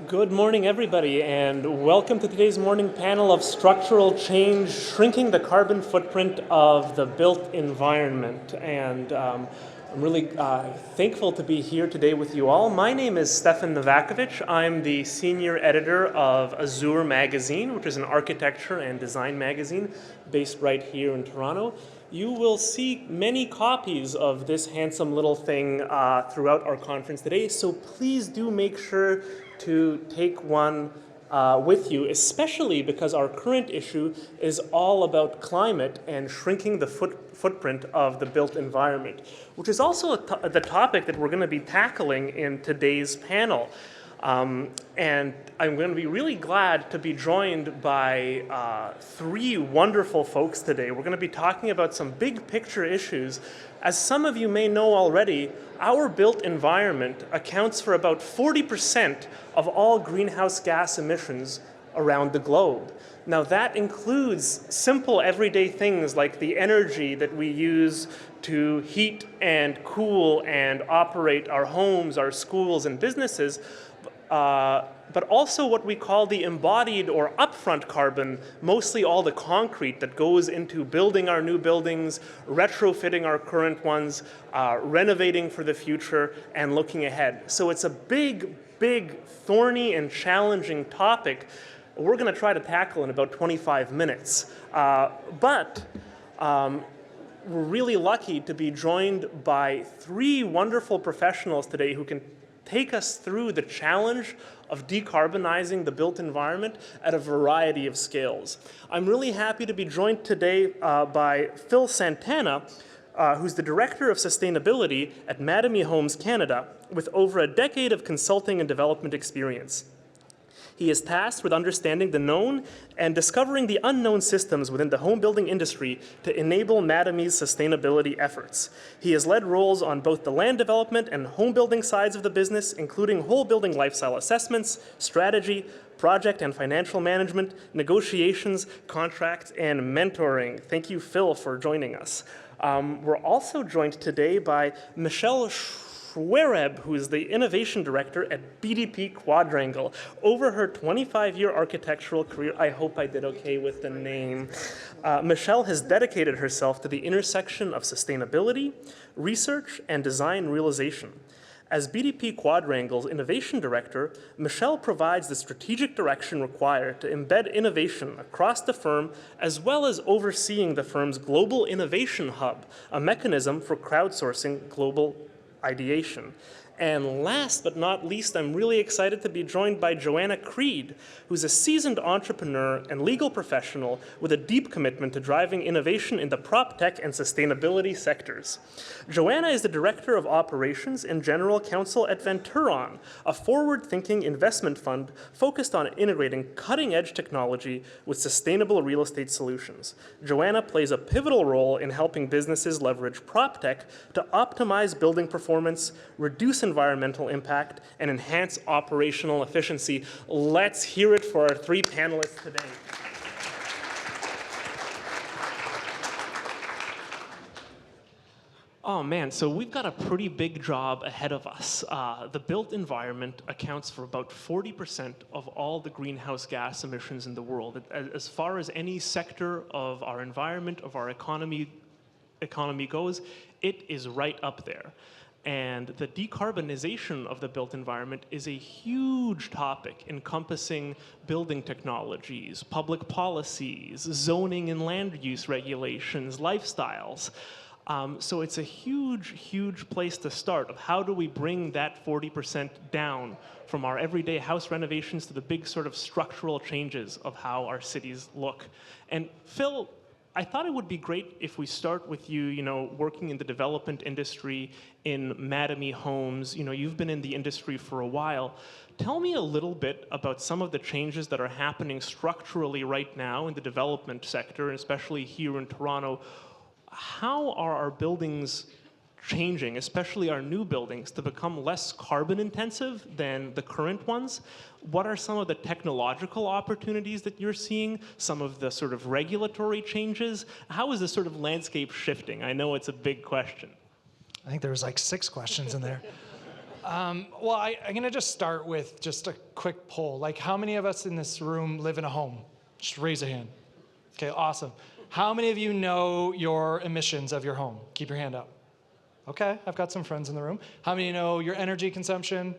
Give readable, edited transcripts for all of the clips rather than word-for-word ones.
Good morning, everybody, and welcome to today's morning panel of Structural Change, Shrinking the Carbon Footprint of the Built Environment. And I'm really thankful to be here today with you all. My name is Stefan Novakovic. I'm the senior editor of Azure Magazine, which is an architecture and design magazine based right here in Toronto. You will see many copies of this handsome little thing throughout our conference today, so please do make sure to take one with you, especially because our current issue is all about climate and shrinking the footprint of the built environment, which is also the topic that we're going to be tackling in today's panel. And I'm going to be really glad to be joined by three wonderful folks today. We're going to be talking about some big picture issues. As some of you may know already, our built environment accounts for about 40% of all greenhouse gas emissions around the globe. Now that includes simple everyday things like the energy that we use to heat and cool and operate our homes, our schools and businesses, but also what we call the embodied or upfront carbon, mostly all the concrete that goes into building our new buildings, retrofitting our current ones, renovating for the future, and looking ahead. So it's a big, thorny and challenging topic we're going to try to tackle in about 25 minutes. But we're really lucky to be joined by three wonderful professionals today who can take us through the challenge of decarbonizing the built environment at a variety of scales. I'm really happy to be joined today by Phil Santana, who's the Director of Sustainability at Mattamy Homes Canada, with over a decade of consulting and development experience. He is tasked with understanding the known and discovering the unknown systems within the home building industry to enable Mattamy's sustainability efforts. He has led roles on both the land development and home building sides of the business, including whole building lifestyle assessments, strategy, project and financial management, negotiations, contracts, and mentoring. Thank you, Phil, for joining us. We're also joined today by Michelle Schwereb, who is the Innovation Director at BDP Quadrangle. Over her 25-year architectural career, I hope I did okay with the name, Michelle has dedicated herself to the intersection of sustainability, research, and design realization. As BDP Quadrangle's Innovation Director, Michelle provides the strategic direction required to embed innovation across the firm, as well as overseeing the firm's Global Innovation Hub, a mechanism for crowdsourcing global ideation. And last but not least, I'm really excited to be joined by Joanna Creed, who's a seasoned entrepreneur and legal professional with a deep commitment to driving innovation in the prop tech and sustainability sectors. Joanna is the Director of Operations and General Counsel at Venturon, a forward-thinking investment fund focused on integrating cutting-edge technology with sustainable real estate solutions. Joanna plays a pivotal role in helping businesses leverage prop tech to optimize building performance, reduce environmental impact, and enhance operational efficiency. Let's hear it for our three panelists today. Oh man, so we've got a pretty big job ahead of us. The built environment accounts for about 40% of all the greenhouse gas emissions in the world. As far as any sector of our environment, of our economy goes, it is right up there. And the decarbonization of the built environment is a huge topic encompassing building technologies, public policies, zoning and land use regulations, lifestyles. So it's a huge place to start of how do we bring that 40% down from our everyday house renovations to the big sort of structural changes of how our cities look. And Phil, I thought it would be great if we start with you, working in the development industry in Mattamy Homes. You've been in the industry for a while. Tell me a little bit about some of the changes that are happening structurally right now in the development sector, and especially here in Toronto. How are our buildings changing, especially our new buildings, to become less carbon intensive than the current ones? What are some of the technological opportunities that you're seeing? Some of the sort of regulatory changes? How is this sort of landscape shifting? I know it's a big question. I think there was like 6 questions in there. Well, I'm going to just start with just a quick poll. Like, how many of us in this room live in a home? Just raise a hand. Okay, awesome. How many of you know your emissions of your home? Keep your hand up. Okay, I've got some friends in the room. How many know your energy consumption?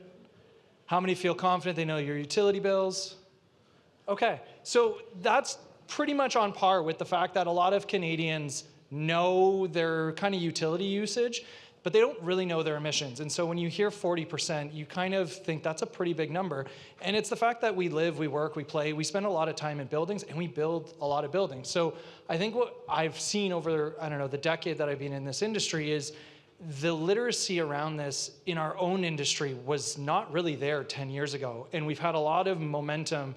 How many feel confident they know your utility bills? Okay, so that's pretty much on par with the fact that a lot of Canadians know their kind of utility usage, but they don't really know their emissions. And so when you hear 40%, you kind of think that's a pretty big number. And it's the fact that we live, we work, we play, we spend a lot of time in buildings, and we build a lot of buildings. So I think what I've seen over, I don't know, the decade that I've been in this industry is the literacy around this in our own industry was not really there 10 years ago. And we've had a lot of momentum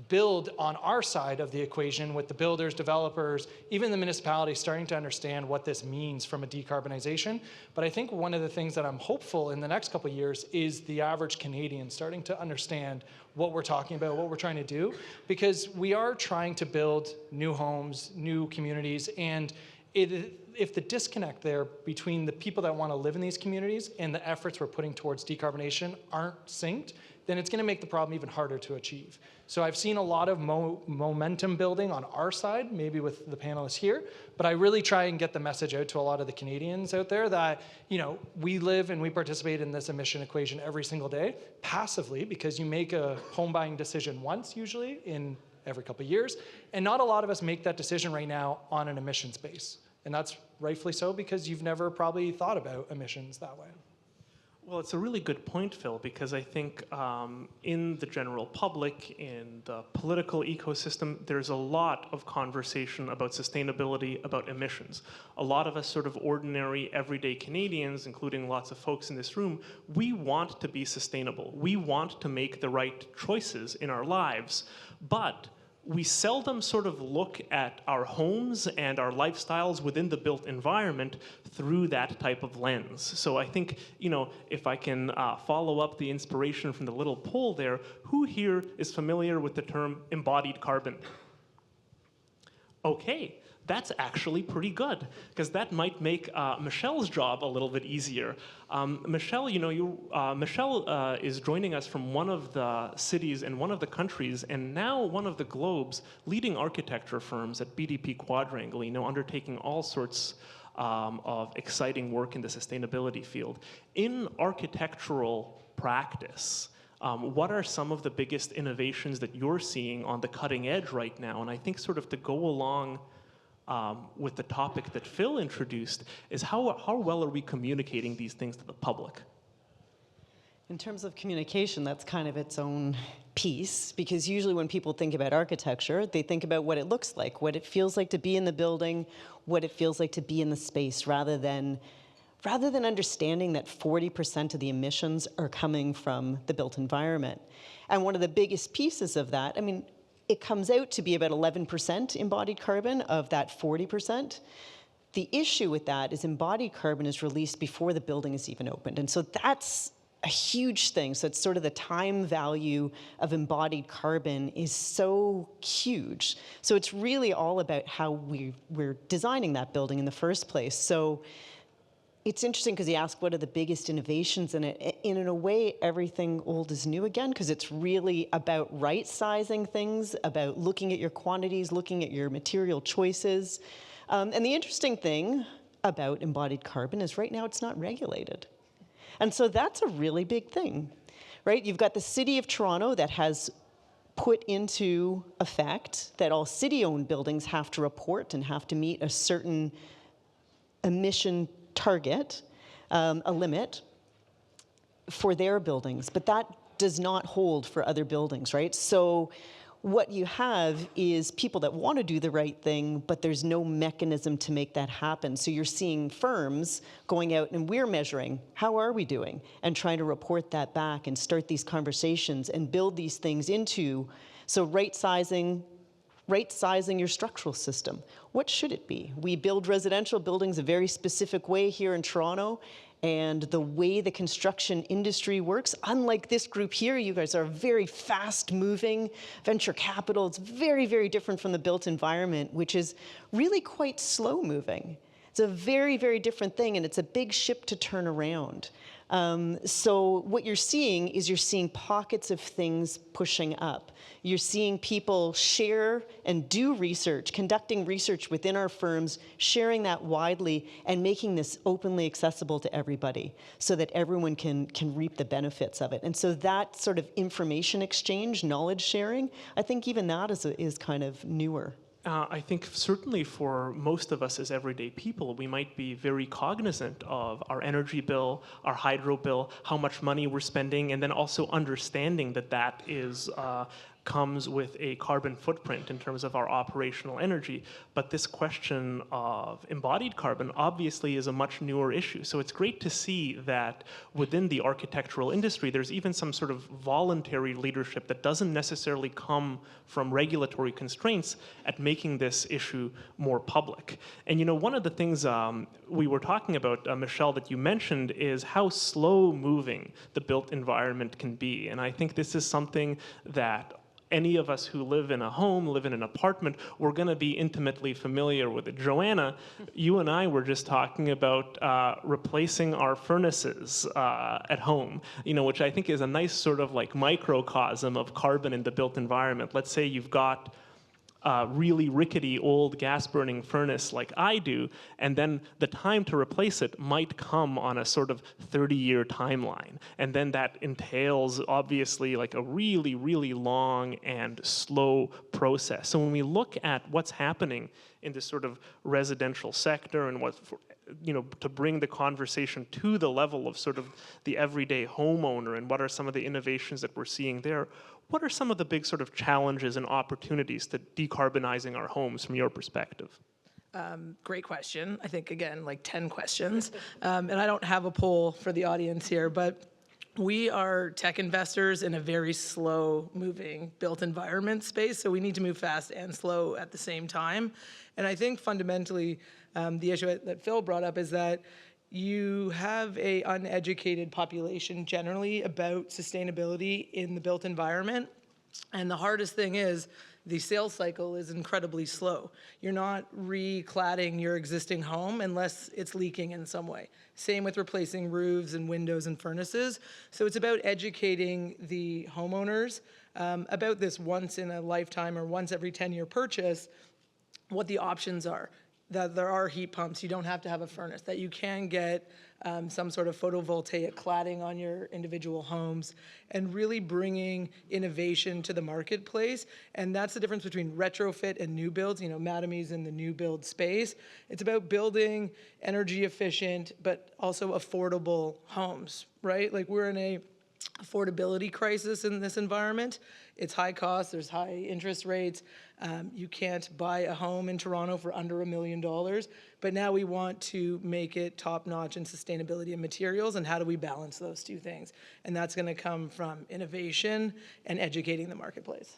build on our side of the equation with the builders, developers, even the municipalities starting to understand what this means from a decarbonization. But I think one of the things that I'm hopeful in the next couple of years is the average Canadian starting to understand what we're talking about, what we're trying to do, because we are trying to build new homes, new communities, and if the disconnect there between the people that want to live in these communities and the efforts we're putting towards decarbonization aren't synced, then it's going to make the problem even harder to achieve. So I've seen a lot of momentum building on our side, maybe with the panelists here, but I really try and get the message out to a lot of the Canadians out there that, you know, we live and we participate in this emission equation every single day, passively, because you make a home buying decision once, usually, in every couple of years, and not a lot of us make that decision right now on an emissions base. And that's rightfully so, because you've never probably thought about emissions that way. Well, it's a really good point, Phil, because I think in the general public, in the political ecosystem, there's a lot of conversation about sustainability, about emissions. A lot of us sort of ordinary, everyday Canadians, including lots of folks in this room, we want to be sustainable. We want to make the right choices in our lives, but we seldom sort of look at our homes and our lifestyles within the built environment through that type of lens. So I think, you know, if I can follow up the inspiration from the little poll there, who here is familiar with the term embodied carbon? Okay, that's actually pretty good, because that might make Michelle's job a little bit easier. Michelle, you know, Michelle is joining us from one of the cities and one of the countries, and now one of the globe's leading architecture firms at BDP Quadrangle, you know, undertaking all sorts of exciting work in the sustainability field. In architectural practice, what are some of the biggest innovations that you're seeing on the cutting edge right now? And I think sort of to go along with the topic that Phil introduced is how well are we communicating these things to the public? In terms of communication, that's kind of its own piece, because usually when people think about architecture, they think about what it looks like, what it feels like to be in the building, what it feels like to be in the space, rather than understanding that 40% of the emissions are coming from the built environment. And one of the biggest pieces of that, I mean, it comes out to be about 11% embodied carbon of that 40%. The issue with that is embodied carbon is released before the building is even opened. And so that's a huge thing. So it's sort of the time value of embodied carbon is so huge. So it's really all about how we're designing that building in the first place. So it's interesting because you ask what are the biggest innovations in it. And in a way, everything old is new again, because it's really about right-sizing things, about looking at your quantities, looking at your material choices. And the interesting thing about embodied carbon is right now it's not regulated. And so that's a really big thing, right? You've got the City of Toronto that has put into effect that all city-owned buildings have to report and have to meet a certain emission target, a limit for their buildings, but that does not hold for other buildings, right? So what you have is people that want to do the right thing, but there's no mechanism to make that happen. So you're seeing firms going out and we're measuring, how are we doing? And trying to report that back and start these conversations and build these things into, so right-sizing your structural system. What should it be? We build residential buildings a very specific way here in Toronto, and the way the construction industry works, unlike this group here, you guys are very fast-moving venture capital. It's very, very different from the built environment, which is really quite slow-moving. It's a very, very different thing, and it's a big ship to turn around. So what you're seeing is you're seeing pockets of things pushing up. You're seeing people share and do research, conducting research within our firms, sharing that widely, and making this openly accessible to everybody so that everyone can reap the benefits of it. And so that sort of information exchange, knowledge sharing, I think even that is kind of newer. I think certainly for most of us as everyday people, we might be very cognizant of our energy bill, our hydro bill, how much money we're spending, and then also understanding that that is comes with a carbon footprint in terms of our operational energy. But this question of embodied carbon obviously is a much newer issue. So it's great to see that within the architectural industry, there's even some sort of voluntary leadership that doesn't necessarily come from regulatory constraints at making this issue more public. And you know, one of the things we were talking about, Michelle, that you mentioned is how slow moving the built environment can be. And I think this is something that any of us who live in a home, live in an apartment, we're going to be intimately familiar with it. Joanna, you and I were just talking about replacing our furnaces at home, you know, which I think is a nice sort of like microcosm of carbon in the built environment. Let's say you've got a really rickety old gas-burning furnace like I do, and then the time to replace it might come on a sort of 30-year timeline. And then that entails, obviously, like a really, really long and slow process. So when we look at what's happening in this sort of residential sector and what, you know, to bring the conversation to the level of sort of the everyday homeowner and what are some of the innovations that we're seeing there, what are some of the big sort of challenges and opportunities to decarbonizing our homes from your perspective? Great question. I think, again, like 10 questions. And I don't have a poll for the audience here, but we are tech investors in a very slow-moving built environment space, so we need to move fast and slow at the same time. And I think fundamentally, the issue that Phil brought up is that you have a uneducated population generally about sustainability in the built environment. And the hardest thing is the sales cycle is incredibly slow. You're not recladding your existing home unless it's leaking in some way. Same with replacing roofs and windows and furnaces. So it's about educating the homeowners about this once in a lifetime or once every 10-year purchase, what the options are. That there are heat pumps, you don't have to have a furnace, that you can get some sort of photovoltaic cladding on your individual homes, and really bringing innovation to the marketplace. And that's the difference between retrofit and new builds. You know, Matamy's in the new build space. It's about building energy efficient, but also affordable homes, right? Like, we're in a affordability crisis in this environment. It's high cost, there's high interest rates. You can't buy a home in Toronto for under $1 million, but now we want to make it top-notch in sustainability and materials, and how do we balance those two things? And that's gonna come from innovation and educating the marketplace.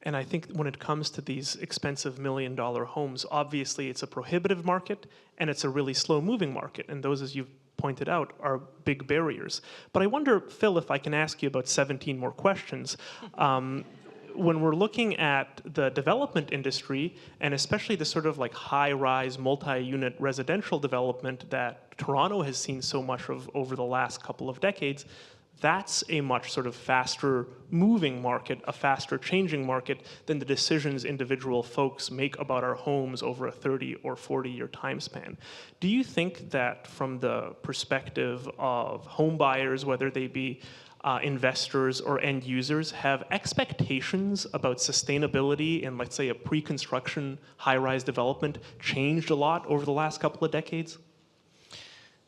And I think when it comes to these expensive $1 million homes, obviously it's a prohibitive market and it's a really slow-moving market, and those, as you've pointed out, are big barriers. But I wonder, Phil, if I can ask you about 17 more questions. When we're looking at the development industry, and especially the sort of like high-rise, multi-unit residential development that Toronto has seen so much of over the last couple of decades, that's a much sort of faster moving market, a faster changing market than the decisions individual folks make about our homes over a 30 or 40-year time span. Do you think that from the perspective of home buyers, whether they be investors or end users, have expectations about sustainability in, let's say, a pre-construction high-rise development changed a lot over the last couple of decades?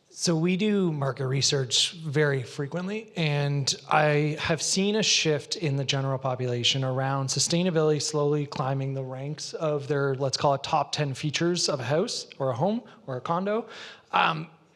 So we do market research very frequently, and I have seen a shift in the general population around sustainability slowly climbing the ranks of their, let's call it, top 10 features of a house or a home or a condo.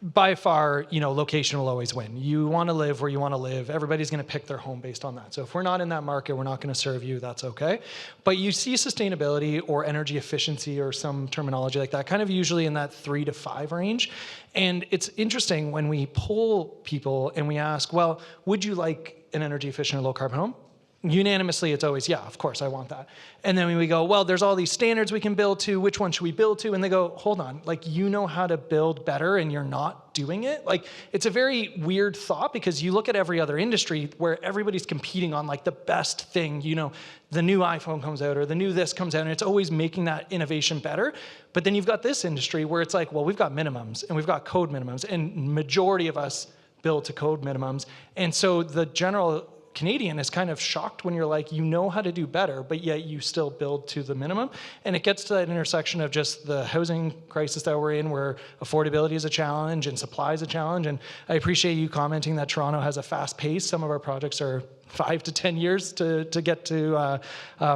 By far, you know, location will always win. You want to live where you want to live. Everybody's going to pick their home based on that. So if we're not in that market, we're not going to serve you. That's okay. But you see sustainability or energy efficiency or some terminology like that, kind of usually in that 3 to 5 range. And it's interesting when we poll people and we ask, well, would you like an energy efficient or low carbon home? unanimously, it's always, yeah, of course, I want that. And then when we go, well, there's all these standards we can build to, which one should we build to? And they go, hold on, like, you know how to build better and you're not doing it? Like, it's a very weird thought, because you look at every other industry where everybody's competing on like the best thing, you know, the new iPhone comes out or the new this comes out, and it's always making that innovation better. But then you've got this industry where it's like, well, we've got minimums and we've got code minimums, and majority of us build to code minimums. And so the general Canadian is kind of shocked when you're like, you know how to do better, but yet you still build to the minimum. And it gets to that intersection of just the housing crisis that we're in, where affordability is a challenge and supply is a challenge. And I appreciate you commenting that Toronto has a fast pace. Some of our projects are 5 to 10 years to get to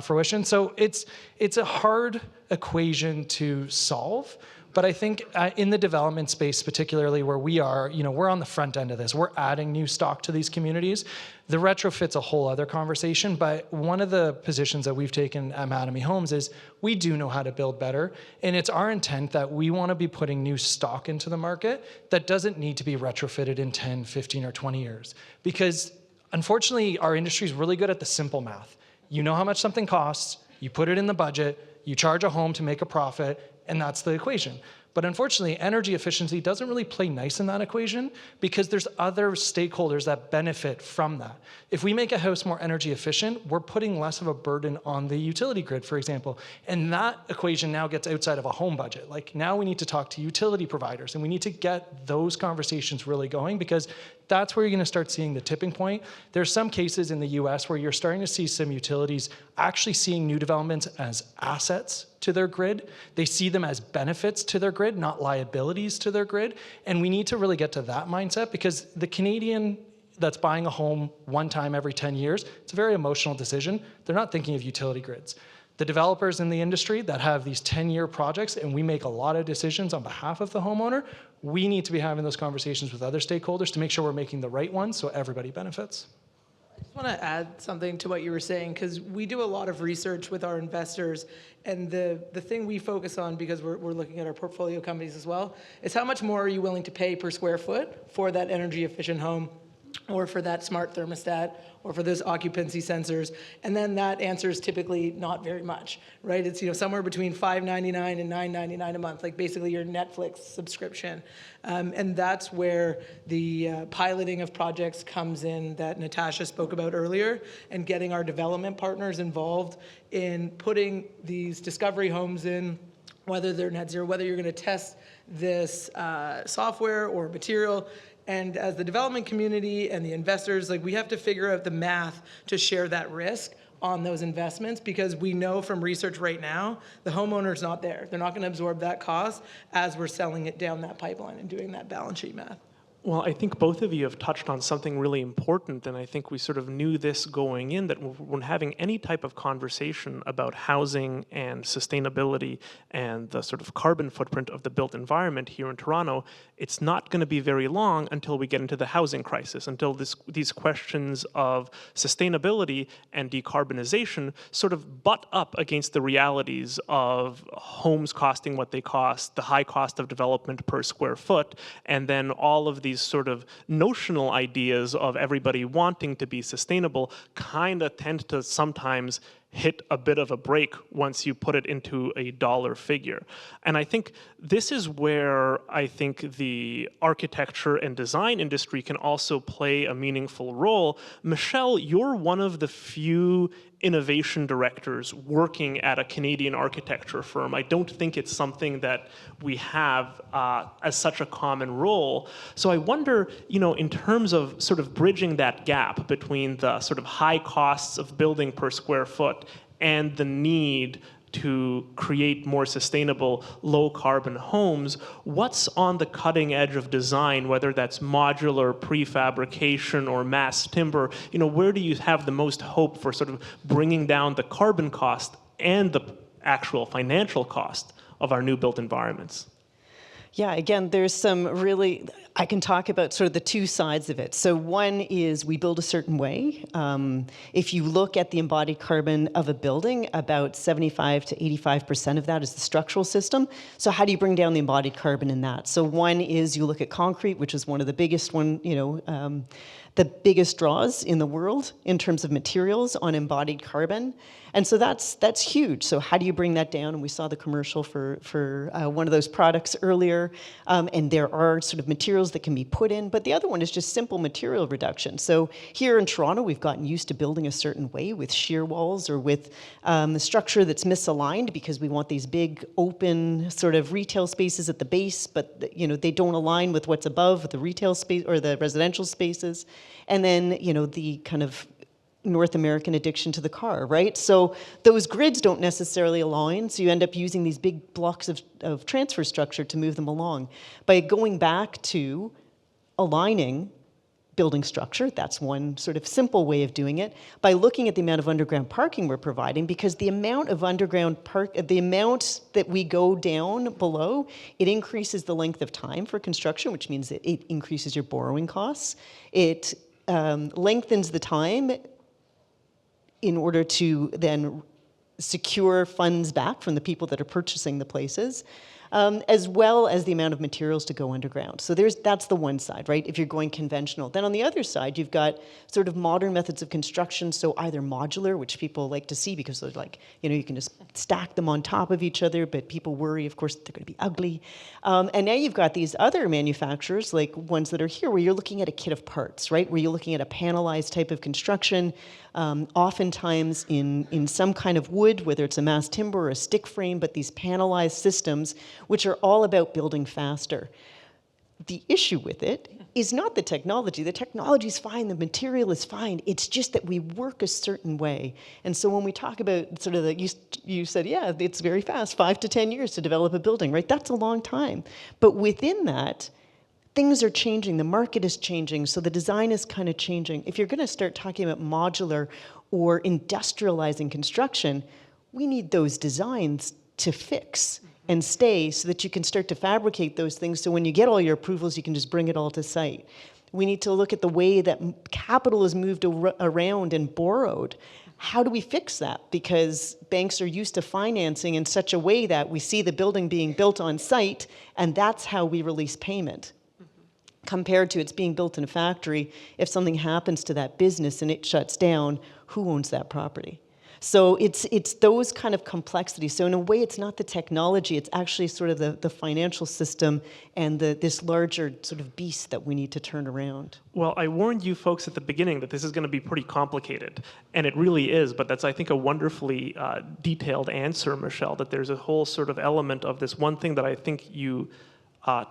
fruition. So it's a hard equation to solve. But I think in the development space, particularly where we are, you know, we're on the front end of this. We're adding new stock to these communities. The retrofit's a whole other conversation, but one of the positions that we've taken at Mattamy Homes is we do know how to build better, and it's our intent that we want to be putting new stock into the market that doesn't need to be retrofitted in 10, 15, or 20 years. Because unfortunately, our industry is really good at the simple math. You know how much something costs, you put it in the budget, you charge a home to make a profit, and that's the equation. But unfortunately, energy efficiency doesn't really play nice in that equation, because there's other stakeholders that benefit from that. If we make a house more energy efficient, we're putting less of a burden on the utility grid, for example. And that equation now gets outside of a home budget. Like, now we need to talk to utility providers, and we need to get those conversations really going, because that's where you're going to start seeing the tipping point. There's some cases in the US where you're starting to see some utilities actually seeing new developments as assets to their grid. They see them as benefits to their grid, not liabilities to their grid. And we need to really get to that mindset, because the Canadian that's buying a home one time every 10 years, it's a very emotional decision. They're not thinking of utility grids. The developers in the industry that have these 10-year projects, and we make a lot of decisions on behalf of the homeowner, we need to be having those conversations with other stakeholders to make sure we're making the right ones so everybody benefits. I just want to add something to what you were saying, because we do a lot of research with our investors, and the thing we focus on, because we're looking at our portfolio companies as well, is how much more are you willing to pay per square foot for that energy efficient home, or for that smart thermostat, or for those occupancy sensors. And then that answer is typically not very much, right? It's, you know, somewhere between $5.99 and $9.99 a month, like basically your Netflix subscription. And that's where the piloting of projects comes in that Natasha spoke about earlier, and getting our development partners involved in putting these discovery homes in, whether they're net zero, whether you're going to test this software or material. And as the development community and the investors, like, we have to figure out the math to share that risk on those investments, because we know from research right now, the homeowner's not there. They're not going to absorb that cost as we're selling it down that pipeline and doing that balance sheet math. Well, I think both of you have touched on something really important, and I think we sort of knew this going in, that when having any type of conversation about housing and sustainability and the sort of carbon footprint of the built environment here in Toronto, it's not going to be very long until we get into the housing crisis, until these questions of sustainability and decarbonization sort of butt up against the realities of homes costing what they cost, the high cost of development per square foot, and then all of these sort of notional ideas of everybody wanting to be sustainable kind of tend to sometimes hit a bit of a break once you put it into a dollar figure. And I think this is where I think the architecture and design industry can also play a meaningful role. Michelle, you're one of the few innovation directors working at a Canadian architecture firm. I don't think it's something that we have as such a common role. So I wonder, you know, in terms of sort of bridging that gap between the sort of high costs of building per square foot and the need to create more sustainable, low-carbon homes, what's on the cutting edge of design, whether that's modular, prefabrication, or mass timber? You know, where do you have the most hope for sort of bringing down the carbon cost and the actual financial cost of our new built environments? Yeah, again, there's some really, I can talk about sort of the two sides of it. So one is we build a certain way. If you look at the embodied carbon of a building, about 75 to 85% of that is the structural system. So how do you bring down the embodied carbon in that? So one is you look at concrete, which is one of the biggest one, the biggest draws in the world in terms of materials on embodied carbon. And so that's huge. So how do you bring that down? And we saw the commercial for one of those products earlier. And there are sort of materials that can be put in. But the other one is just simple material reduction. So here in Toronto, we've gotten used to building a certain way with shear walls or with the structure that's misaligned because we want these big open sort of retail spaces at the base, but they don't align with what's above the retail space or the residential spaces. And then, the kind of North American addiction to the car, right? So those grids don't necessarily align, so you end up using these big blocks of transfer structure to move them along. By going back to aligning building structure, that's one sort of simple way of doing it, by looking at the amount of underground parking we're providing, because the amount of underground the amount that we go down below, it increases the length of time for construction, which means that it increases your borrowing costs. It lengthens the time in order to then secure funds back from the people that are purchasing the places, as well as the amount of materials to go underground. So that's the one side, right, if you're going conventional. Then on the other side, you've got sort of modern methods of construction, so either modular, which people like to see because they're like, you can just stack them on top of each other, but people worry, of course, that they're going to be ugly. And now you've got these other manufacturers, like ones that are here, where you're looking at a kit of parts, right, where you're looking at a panelized type of construction, oftentimes in some kind of wood, whether it's a mass timber or a stick frame, but these panelized systems, which are all about building faster. The issue with it is not the technology. The technology is fine, the material is fine. It's just that we work a certain way. And so when we talk about sort of you said, yeah, it's very fast, 5 to 10 years to develop a building, right? That's a long time. But within that, things are changing, the market is changing, so the design is kind of changing. If you're going to start talking about modular or industrializing construction, we need those designs to fix and stay so that you can start to fabricate those things, so when you get all your approvals, you can just bring it all to site. We need to look at the way that capital is moved around and borrowed. How do we fix that? Because banks are used to financing in such a way that we see the building being built on site, and that's how we release payment. Compared to it's being built in a factory, if something happens to that business and it shuts down, who owns that property? So it's those kind of complexities. So in a way, it's not the technology, it's actually sort of the financial system and this larger sort of beast that we need to turn around. Well, I warned you folks at the beginning that this is going to be pretty complicated, and it really is, but that's, I think, a wonderfully detailed answer, Michelle, that there's a whole sort of element of this one thing that I think you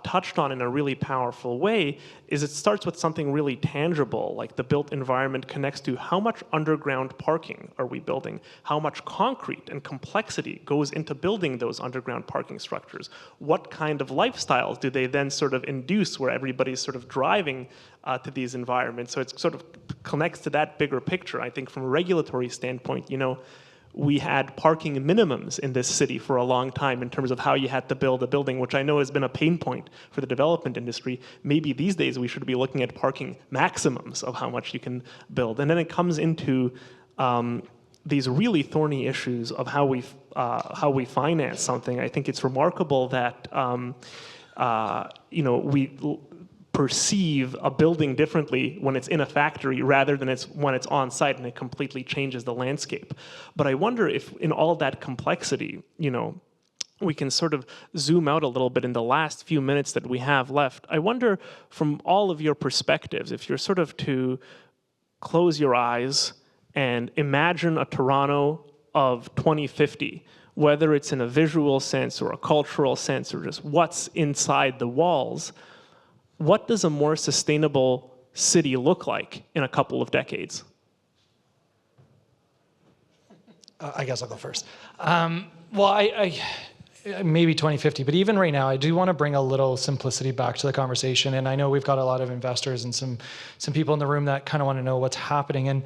touched on in a really powerful way, is it starts with something really tangible, like the built environment connects to how much underground parking are we building, how much concrete and complexity goes into building those underground parking structures, what kind of lifestyles do they then sort of induce where everybody's sort of driving to these environments. So it sort of connects to that bigger picture. I think from a regulatory standpoint, we had parking minimums in this city for a long time in terms of how you had to build a building, which I know has been a pain point for the development industry. Maybe these days we should be looking at parking maximums of how much you can build. And then it comes into these really thorny issues of how we finance something. I think it's remarkable that we perceive a building differently when it's in a factory rather than when it's on site, and it completely changes the landscape. But I wonder if in all that complexity, we can sort of zoom out a little bit in the last few minutes that we have left. I wonder, from all of your perspectives, if you're sort of to close your eyes and imagine a Toronto of 2050, whether it's in a visual sense or a cultural sense or just what's inside the walls, what does a more sustainable city look like in a couple of decades? I guess I'll go first. Well, I maybe 2050, but even right now, I do want to bring a little simplicity back to the conversation. And I know we've got a lot of investors and some people in the room that kind of want to know what's happening. And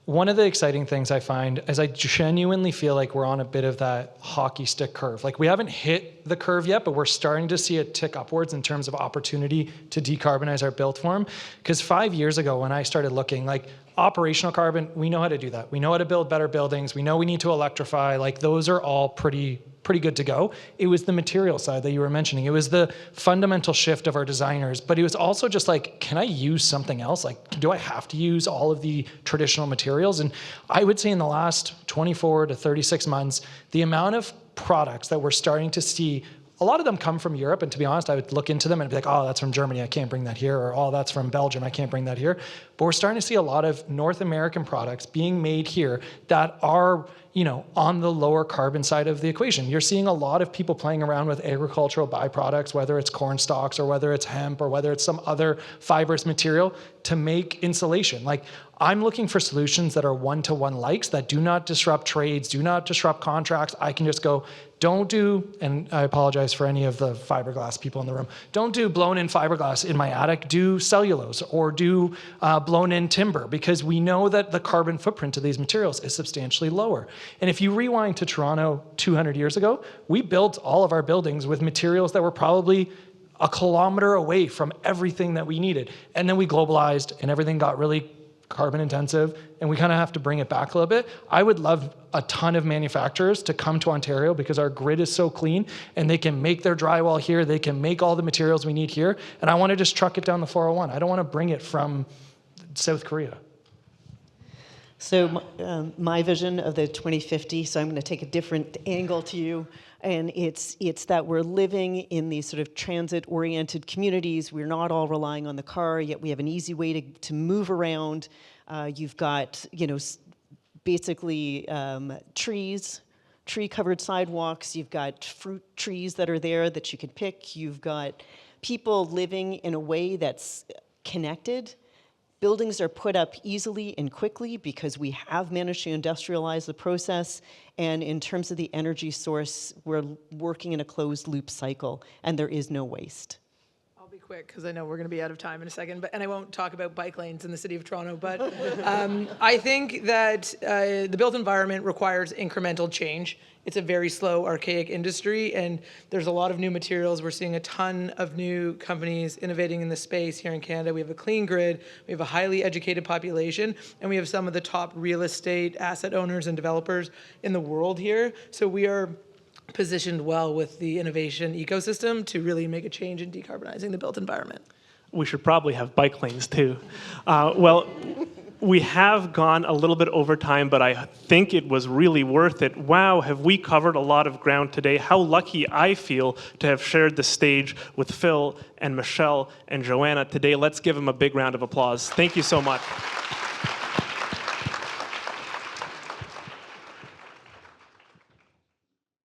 one of the exciting things I find is I genuinely feel like we're on a bit of that hockey stick curve. Like we haven't hit the curve yet, but we're starting to see it tick upwards in terms of opportunity to decarbonize our built form. Because 5 years ago when I started looking, like operational carbon, we know how to do that. We know how to build better buildings. We know we need to electrify. Like, those are all pretty good to go. It was the material side that you were mentioning. It was the fundamental shift of our designers, but it was also just like, can I use something else? Like, do I have to use all of the traditional materials? And I would say in the last 24 to 36 months, the amount of products that we're starting to see, a lot of them come from Europe, and to be honest, I would look into them and be like, oh, that's from Germany, I can't bring that here, or oh, that's from Belgium, I can't bring that here. But we're starting to see a lot of North American products being made here that are, you know, on the lower carbon side of the equation. You're seeing a lot of people playing around with agricultural byproducts, whether it's corn stalks or whether it's hemp or whether it's some other fibrous material to make insulation. Like, I'm looking for solutions that are one-to-one likes, that do not disrupt trades, do not disrupt contracts. I can just go, don't do, and I apologize for any of the fiberglass people in the room, don't do blown-in fiberglass in my attic, do cellulose or do blown-in timber, because we know that the carbon footprint of these materials is substantially lower. And if you rewind to Toronto 200 years ago, we built all of our buildings with materials that were probably a kilometer away from everything that we needed. And then we globalized and everything got really carbon intensive, and we kind of have to bring it back a little bit. I would love a ton of manufacturers to come to Ontario because our grid is so clean and they can make their drywall here, they can make all the materials we need here, and I want to just truck it down the 401. I don't want to bring it from South Korea. So my vision of the 2050, so I'm going to take a different angle to you, and it's that we're living in these sort of transit-oriented communities. We're not all relying on the car, yet we have an easy way to move around. You've got, you know, basically trees, tree-covered sidewalks. You've got fruit trees that are there that you can pick. You've got people living in a way that's connected. Buildings are put up easily and quickly because we have managed to industrialize the process. And in terms of the energy source, we're working in a closed loop cycle, and there is no waste. I'll be quick because I know we're going to be out of time in a second, and I won't talk about bike lanes in the city of Toronto, but I think that the built environment requires incremental change. It's a very slow, archaic industry, and there's a lot of new materials. We're seeing a ton of new companies innovating in the space here in Canada. We have a clean grid, we have a highly educated population, and we have some of the top real estate asset owners and developers in the world here. So we are positioned well with the innovation ecosystem to really make a change in decarbonizing the built environment. We should probably have bike lanes too. Well, we have gone a little bit over time, but I think it was really worth it. Wow, have we covered a lot of ground today. How lucky I feel to have shared the stage with Phil and Michelle and Joanna today. Let's give them a big round of applause. Thank you so much.